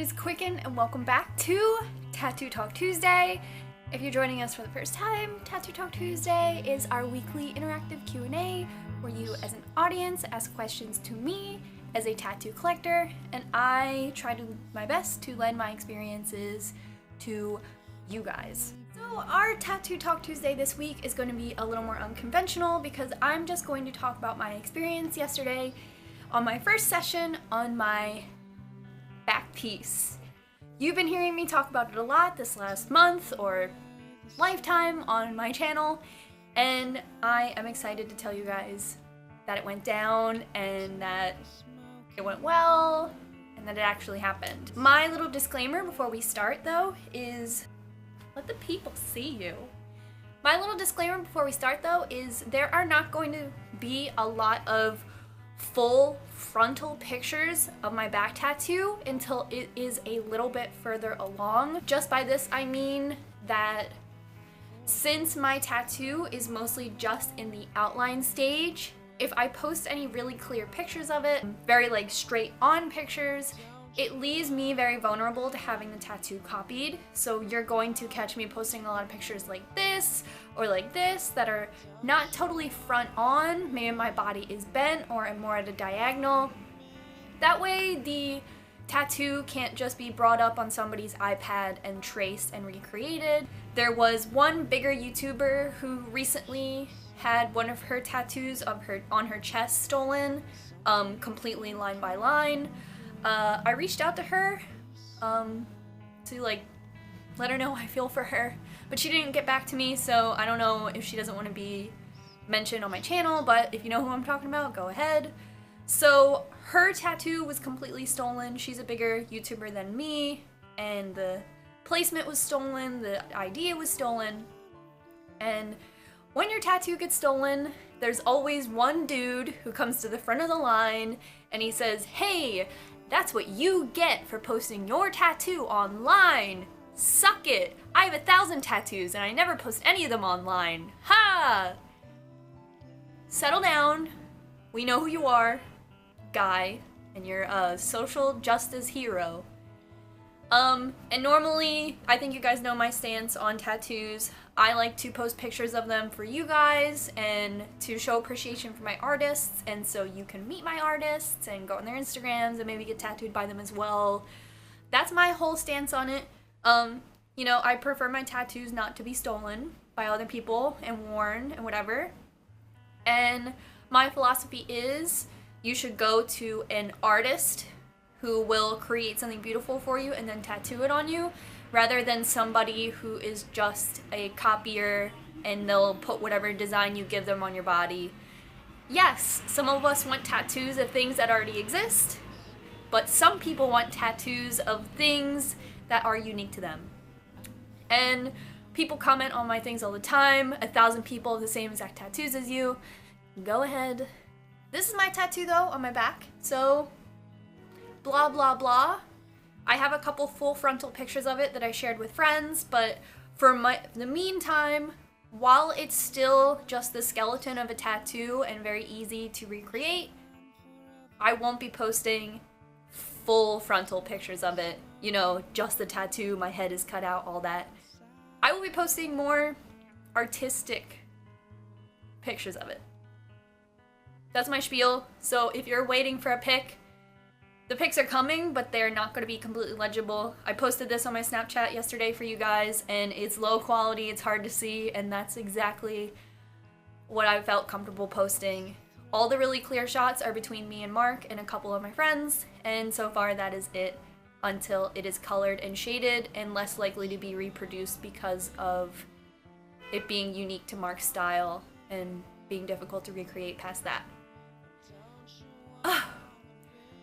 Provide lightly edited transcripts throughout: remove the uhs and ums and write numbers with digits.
is Qqcknd and welcome back to Tattoo Talk Tuesday. If you're joining us for the first time, Tattoo Talk Tuesday is our weekly interactive Q&A where you as an audience ask questions to me as a tattoo collector, and I try to my best to lend my experiences to you guys. So our Tattoo Talk Tuesday this week is going to be a little more unconventional because I'm just going to talk about my experience yesterday on my first session on my back piece. You've been hearing me talk about it a lot this last month or lifetime on my channel, and I am excited to tell you guys that it went down and that it went well and that it actually happened. My little disclaimer before we start though is let the people see you. My little disclaimer before we start though is there are not going to be a lot of full frontal pictures of my back tattoo until it is a little bit further along. Just by this I mean that since my tattoo is mostly just in the outline stage, if I post any really clear pictures of it, very like straight on pictures, it leaves me very vulnerable to having the tattoo copied. So you're going to catch me posting a lot of pictures like this or like this that are not totally front on. Maybe my body is bent or I'm more at a diagonal. That way the tattoo can't just be brought up on somebody's iPad and traced and recreated. There was one bigger YouTuber who recently had one of her tattoos of her on her chest stolen, completely line by line. I reached out to her to like let her know how I feel for her, but she didn't get back to me, so I don't know if she doesn't want to be mentioned on my channel, but if you know who I'm talking about, go ahead. So her tattoo was completely stolen. She's a bigger YouTuber than me, and the placement was stolen, the idea was stolen, and when your tattoo gets stolen, there's always one dude who comes to the front of the line and he says, "Hey, that's what you get for posting your tattoo online. Suck it. I have 1,000 tattoos and I never post any of them online. Ha! Settle down. We know who you are, guy, and you're a social justice hero." And normally, I think you guys know my stance on tattoos. I like to post pictures of them for you guys and to show appreciation for my artists, and so you can meet my artists and go on their Instagrams and maybe get tattooed by them as well. That's my whole stance on it. You know, I prefer my tattoos not to be stolen by other people and worn and whatever. And my philosophy is you should go to an artist who will create something beautiful for you and then tattoo it on you, rather than somebody who is just a copier and they'll put whatever design you give them on your body. Yes, some of us want tattoos of things that already exist, but some people want tattoos of things that are unique to them. And people comment on my things all the time. 1,000 people have the same exact tattoos as you. Go ahead. This is my tattoo though on my back, so blah blah blah. I have a couple full frontal pictures of it that I shared with friends, but for the meantime, while it's still just the skeleton of a tattoo and very easy to recreate, I won't be posting full frontal pictures of it. You know, just the tattoo, my head is cut out, all that. I will be posting more artistic pictures of it. That's my spiel. So if you're waiting for a pic, the pics are coming, but they're not going to be completely legible. I posted this on my Snapchat yesterday for you guys, and it's low quality, it's hard to see, and that's exactly what I felt comfortable posting. All the really clear shots are between me and Mark and a couple of my friends, and so far that is it until it is colored and shaded and less likely to be reproduced because of it being unique to Mark's style and being difficult to recreate past that.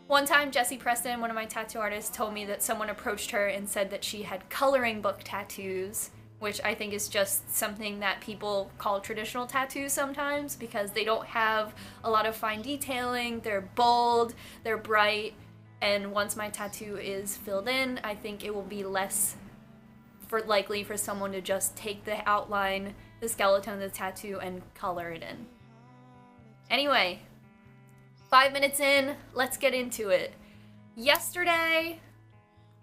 One time, Jessie Preston, one of my tattoo artists, told me that someone approached her and said that she had coloring book tattoos, which I think is just something that people call traditional tattoos sometimes because they don't have a lot of fine detailing, they're bold, they're bright, and once my tattoo is filled in, I think it will be less likely for someone to just take the outline, the skeleton of the tattoo, and color it in. Anyway, 5 minutes in, let's get into it. Yesterday,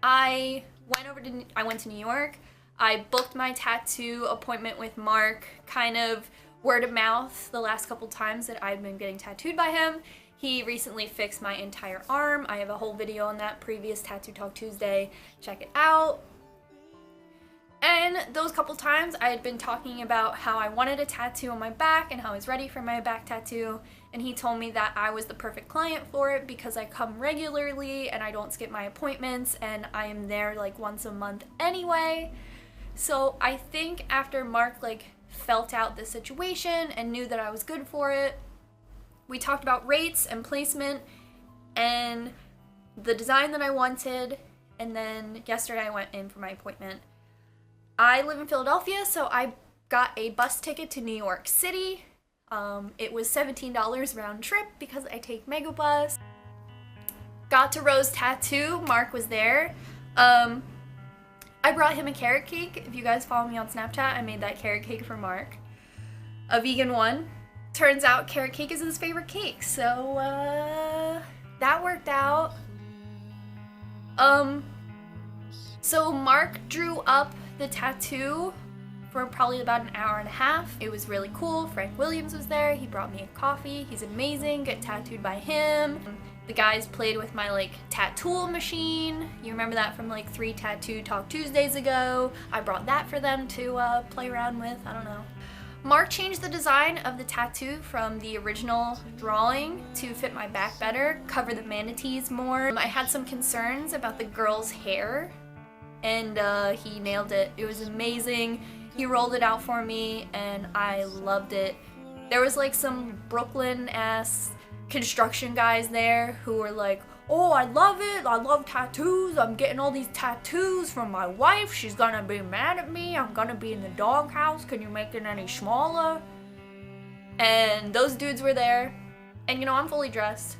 I went to New York. I booked my tattoo appointment with Mark, kind of word of mouth the last couple times that I've been getting tattooed by him. He recently fixed my entire arm. I have a whole video on that, previous Tattoo Talk Tuesday. Check it out. And those couple times I had been talking about how I wanted a tattoo on my back and how I was ready for my back tattoo. And he told me that I was the perfect client for it because I come regularly and I don't skip my appointments and I am there like once a month anyway. So I think after Mark like felt out the situation and knew that I was good for it, we talked about rates and placement and the design that I wanted, and then yesterday I went in for my appointment. I live in Philadelphia, so I got a bus ticket to New York City. It was $17 round trip because I take Megabus. Got to Rose Tattoo, Mark was there. I brought him a carrot cake. If you guys follow me on Snapchat, I made that carrot cake for Mark. A vegan one. Turns out carrot cake is his favorite cake, so that worked out. So Mark drew up the tattoo for probably about an hour and a half. It was really cool. Frank Williams was there. He brought me a coffee. He's amazing. Get tattooed by him. The guys played with my like tattoo machine. You remember that from like 3 Tattoo Talk Tuesdays ago. I brought that for them to play around with. I don't know. Mark changed the design of the tattoo from the original drawing to fit my back better, cover the manatees more. I had some concerns about the girl's hair, and he nailed it. It was amazing. He rolled it out for me, and I loved it. There was like some Brooklyn-ass construction guys there who were like, oh, I love it, I love tattoos, I'm getting all these tattoos from my wife, she's gonna be mad at me, I'm gonna be in the doghouse, can you make it any smaller? And those dudes were there, and you know, I'm fully dressed.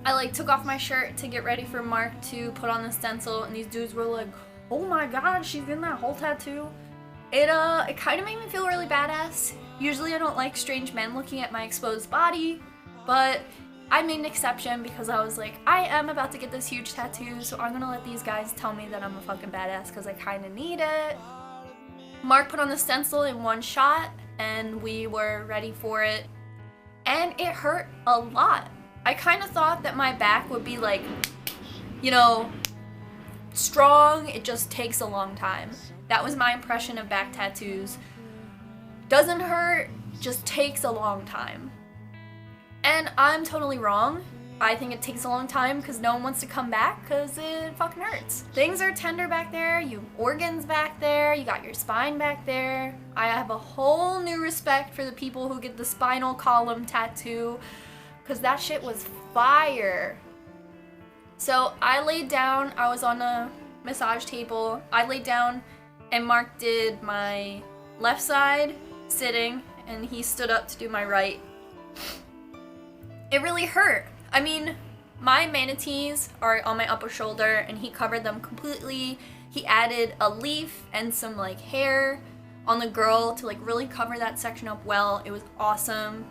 I like took off my shirt to get ready for Mark to put on the stencil, and these dudes were like, oh my god, she's in that whole tattoo. It kind of made me feel really badass. Usually I don't like strange men looking at my exposed body, but I made an exception because I was like, I am about to get this huge tattoo, so I'm gonna let these guys tell me that I'm a fucking badass because I kind of need it. Mark put on the stencil in one shot, and we were ready for it, and it hurt a lot. I kind of thought that my back would be like, you know, strong, it just takes a long time. That was my impression of back tattoos. Doesn't hurt, just takes a long time. And I'm totally wrong. I think it takes a long time because no one wants to come back because it fucking hurts. Things are tender back there, you have organs back there, you got your spine back there. I have a whole new respect for the people who get the spinal column tattoo because that shit was fire. So I laid down, I was on a massage table, I laid down and Mark did my left side sitting and he stood up to do my right. It really hurt. I mean, my manatees are on my upper shoulder and he covered them completely. He added a leaf and some like hair on the girl to like really cover that section up well. It was awesome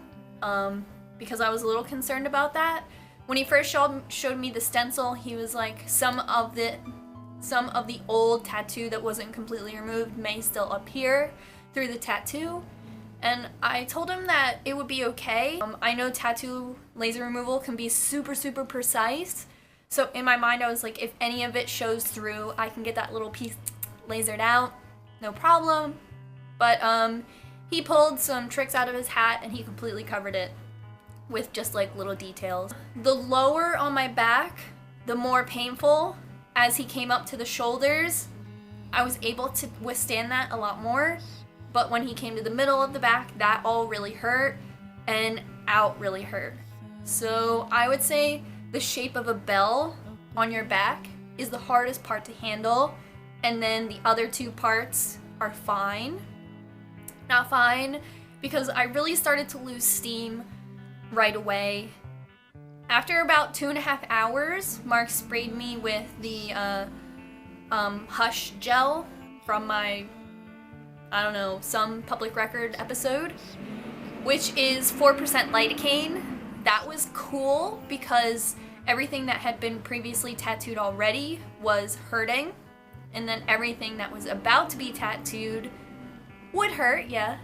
because I was a little concerned about that. When he first showed me the stencil, he was like, some of the old tattoo that wasn't completely removed may still appear through the tattoo. And I told him that it would be okay. I know tattoo laser removal can be super, super precise. So in my mind, I was like, if any of it shows through, I can get that little piece lasered out, no problem. But he pulled some tricks out of his hat and he completely covered it with just like little details. The lower on my back, the more painful. As he came up to the shoulders, I was able to withstand that a lot more. But when he came to the middle of the back, that all really hurt, and out really hurt. So I would say the shape of a bell on your back is the hardest part to handle, and then the other 2 parts are fine. Not fine, because I really started to lose steam right away. After about 2.5 hours, Mark sprayed me with the Hush gel from my, I don't know, some public record episode, which is 4% lidocaine. That was cool because everything that had been previously tattooed already was hurting, and then everything that was about to be tattooed would hurt, yeah.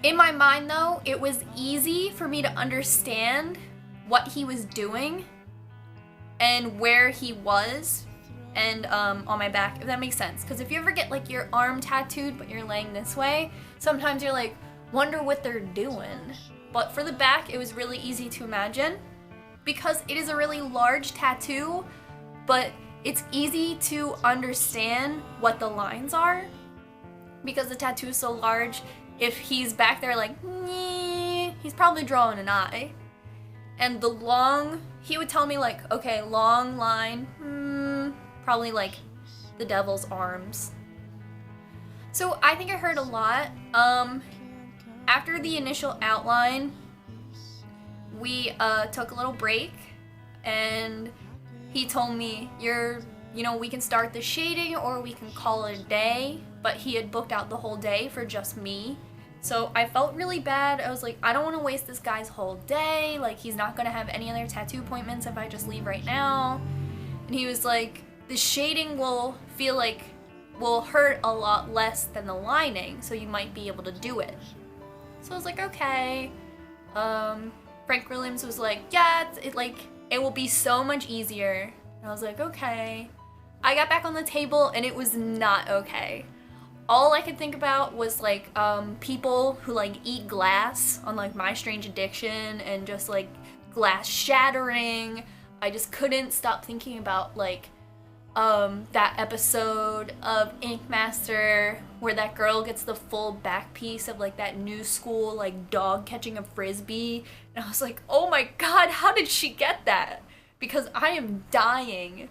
In my mind though, it was easy for me to understand what he was doing and where he was, and on my back, if that makes sense. Because if you ever get like your arm tattooed but you're laying this way, sometimes you're like, wonder what they're doing. But for the back, it was really easy to imagine because it is a really large tattoo, but it's easy to understand what the lines are because the tattoo is so large. If he's back there like, nee, he's probably drawing an eye. And the long, he would tell me like, okay, long line, probably like the devil's arms. So I think I heard a lot. After the initial outline, we took a little break, and he told me, we can start the shading or we can call it a day, but he had booked out the whole day for just me. So I felt really bad. I was like, I don't want to waste this guy's whole day. Like, he's not going to have any other tattoo appointments if I just leave right now. And he was like, the shading will hurt a lot less than the lining, so you might be able to do it. So I was like, okay. Frank Williams was like, yeah, it will be so much easier. And I was like, okay. I got back on the table and it was not okay. All I could think about was like people who like eat glass on like My Strange Addiction and just like glass shattering. I just couldn't stop thinking about like that episode of Ink Master where that girl gets the full back piece of like that new school like dog catching a frisbee, and I was like, oh my god, how did she get that? Because I am dying,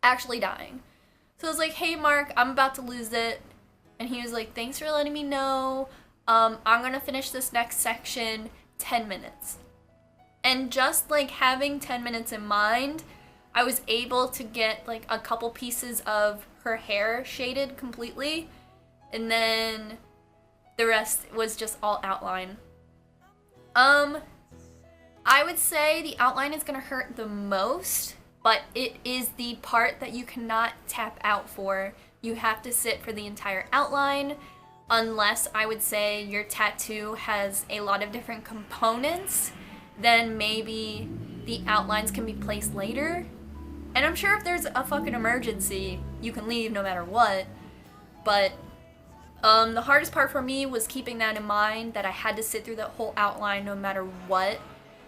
actually dying. So I was like, hey Mark, I'm about to lose it. And he was like, thanks for letting me know. I'm gonna finish this next section 10 minutes. And just like having 10 minutes in mind, I was able to get like a couple pieces of her hair shaded completely, and then the rest was just all outline. I would say the outline is gonna hurt the most, but it is the part that you cannot tap out for. You have to sit for the entire outline, unless I would say your tattoo has a lot of different components, then maybe the outlines can be placed later. And I'm sure if there's a fucking emergency, you can leave no matter what. But the hardest part for me was keeping that in mind, that I had to sit through the whole outline no matter what.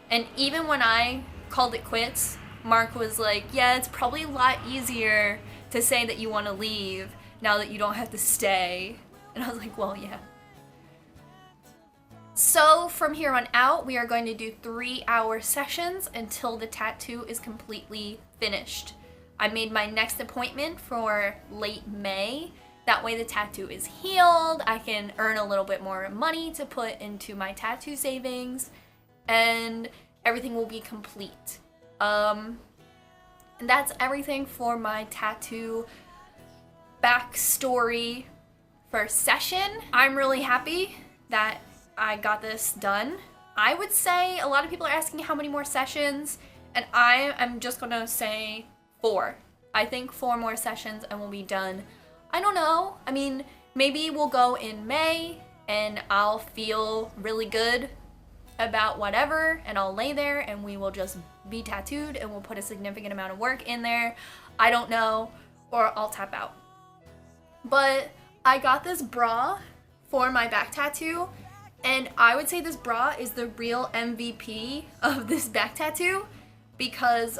And even when I called it quits, Mark was like, yeah, it's probably a lot easier to say that you want to leave now that you don't have to stay. And I was like, well, yeah. So from here on out, we are going to do 3-hour sessions until the tattoo is completely finished. I made my next appointment for late May. That way the tattoo is healed. I can earn a little bit more money to put into my tattoo savings, and everything will be complete. And that's everything for my tattoo backstory first session. I'm really happy that I got this done. I would say a lot of people are asking how many more sessions, and I am just gonna say 4. I think 4 more sessions and we'll be done. I don't know. I mean, maybe we'll go in May and I'll feel really good about whatever, and I'll lay there and we will just be tattooed and we'll put a significant amount of work in there. I don't know, or I'll tap out. But I got this bra for my back tattoo, and I would say this bra is the real MVP of this back tattoo because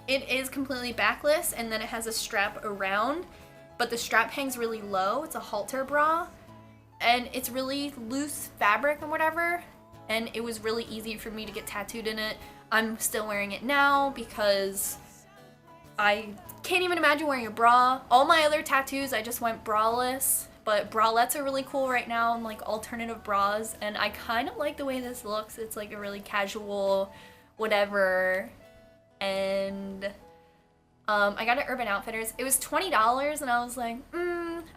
it is completely backless, and then it has a strap around, but the strap hangs really low. It's a halter bra, and it's really loose fabric and whatever, and it was really easy for me to get tattooed in it. I'm still wearing it now because I can't even imagine wearing a bra. All my other tattoos, I just went braless, but bralettes are really cool right now, and like alternative bras, and I kind of like the way this looks. It's like a really casual whatever, and I got it at Urban Outfitters. It was $20, and I was like,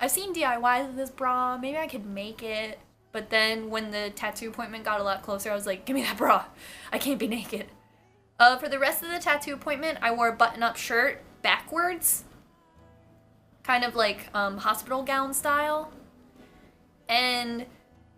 I've seen DIYs of this bra, maybe I could make it, but But then when the tattoo appointment got a lot closer, I was like, give me that bra. I can't be naked. For the rest of the tattoo appointment, I wore a button-up shirt backwards. Kind of like hospital gown style. And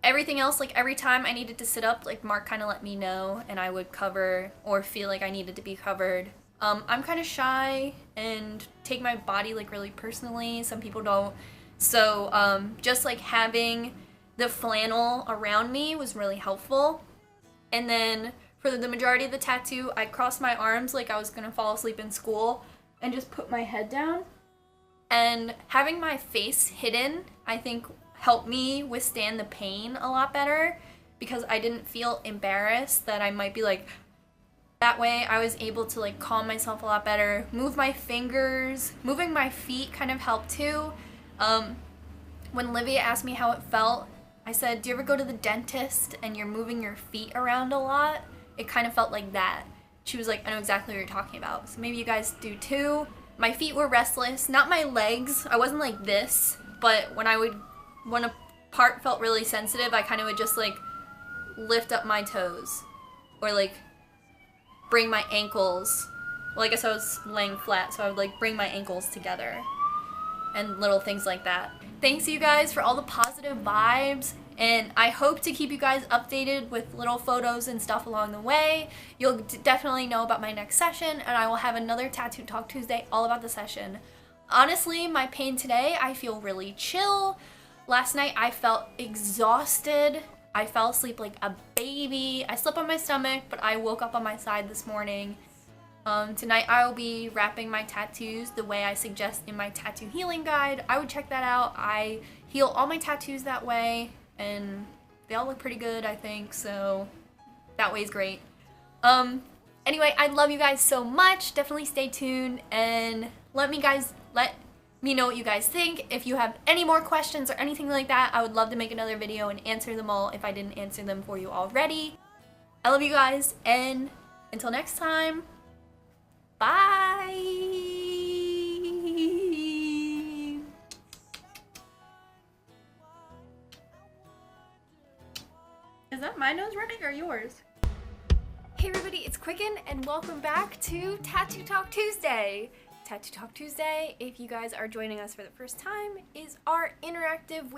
everything else, like every time I needed to sit up, like Mark kind of let me know and I would cover or feel like I needed to be covered. I'm kind of shy and take my body like really personally. Some people don't. So just like having the flannel around me was really helpful. And then for the majority of the tattoo, I crossed my arms like I was gonna fall asleep in school and just put my head down. And having my face hidden, I think, helped me withstand the pain a lot better because I didn't feel embarrassed that I might be like, that way I was able to like calm myself a lot better, move my fingers, moving my feet kind of helped too. When Livia asked me how it felt, I said, do you ever go to the dentist and you're moving your feet around a lot? It kind of felt like that. She was like, I know exactly what you're talking about. So maybe you guys do too. My feet were restless, not my legs. I wasn't like this, but when a part felt really sensitive, I kind of would just like lift up my toes or like bring my ankles. Well, I guess I was laying flat, so I would like bring my ankles together and little things like that. Thanks you guys for all the positive vibes, and I hope to keep you guys updated with little photos and stuff along the way. You'll definitely know about my next session, and I will have another Tattoo Talk Tuesday all about the session. Honestly, my pain today, I feel really chill. Last night I felt exhausted. I fell asleep like a baby. I slept on my stomach, but I woke up on my side this morning. Tonight I will be wrapping my tattoos the way I suggest in my tattoo healing guide. I would check that out. I heal all my tattoos that way, and they all look pretty good, I think, so that way is great. Anyway, I love you guys so much. Definitely stay tuned and let me know what you guys think. If you have any more questions or anything like that, I would love to make another video and answer them all if I didn't answer them for you already. I love you guys, and until next time, bye! Is that my nose running or yours? Hey everybody, it's Qqcknd and welcome back to Tattoo Talk Tuesday. Tattoo Talk Tuesday, if you guys are joining us for the first time, is our interactive